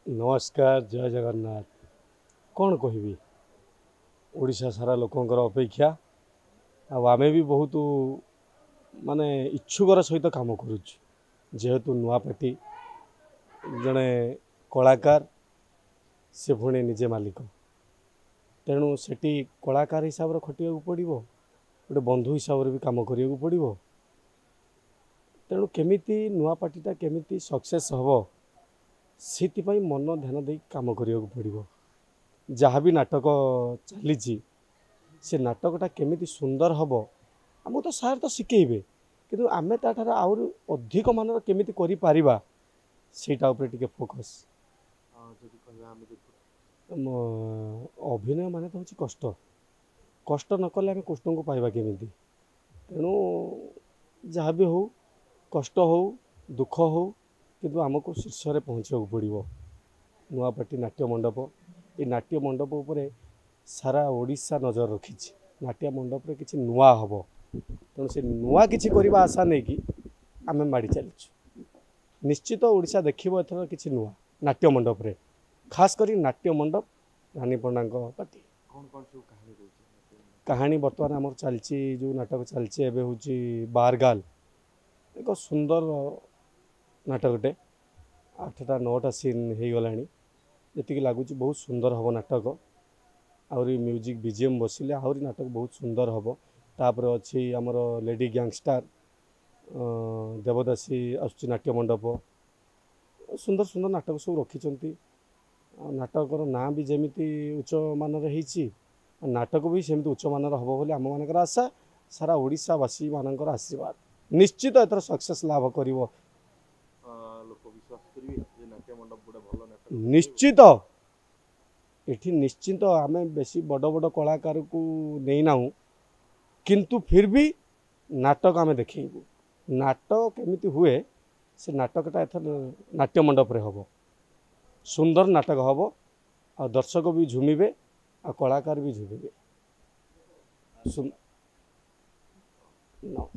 नमस्कार जय जगन्नाथ। कौन कहबी ओडिशा सारा लोकंकर अपेक्षा आमे भी बहुत माने इच्छुकर सहित काम करुच जेहेतु नुआ पार्टी जड़े कलाकार से पुणे निजे मालिक तेणु सेठी कलाकार हिसाब से खटिया पड़ो गोटे बंधु हिसाब से भी कम करिया पड़ो तेणु केमिति नुआ पार्टीटा केमिति सक्सेस हम से मन ध्यान दे कम करिया पड़ो जहाँ भी नाटक चली से नाटकटा केमिति सुंदर हम आम तो सार तो शिखेबे कि आमे ताठार आउर अधिक मान केमिति करि पारिबा सेटा ऊपर टिके फोकस अभिनय माने तो होची कष्ट कष्ट न कले आम कृष्ण को पाइबा केमिति तेणु जहाँ भी हो कष्ट हो दुख हो किंतु आमको शीर्ष में पहुँचा पड़ो नुआ पार्टी नाट्य मंडप ये नाट्य मंडप उपरे सारा ओडिशा नजर रखी नाट्य मंडप रे किछि नुआ हम तेणु से नुआ किछि करबा आशा नहीं कि आम माड़ी चलु निश्चित ओडिशा देखिबो एथर किछि नुआ नाट्य मंडप रे खास करी नाट्य मंडप रानी पंडा पार्टी कहानी बर्तमान आम चलची जो नाटक चलची एबे होची बारगाल एक सुंदर नाटकटे 8टा 9टा सीन हो गलानी जी लगुच बहुत सुंदर हम नाटक आहरी म्यूजिक बीजीएम बसिले आहरी नाटक बहुत सुंदर हम तापर अच्छी आमर लेडी गैंगस्टार देवदासी आसुची नाट्य मंडप सुंदर सुंदर नाटक सब रखिंट नाटकर ना भी जमीती उच्च मानर होती नाटक भी सेमती उच्च मानर हम बोली आम मान आशा सारा ओडिशावासी मानकर आशीर्वाद निश्चित एथर सक्सेस लाभ कर निश्चित एठी निश्चित आम बेसी बड़ बड़ कलाकार को नहीं ना किंतु फिर भी नाटक आम देखू नाटक केमिति हुए से नाटकटा एथर नाट्य मंडप रे हम सुंदर नाटक हम आ दर्शक भी झुमिबे आ कलाकार भी झुमिबे No.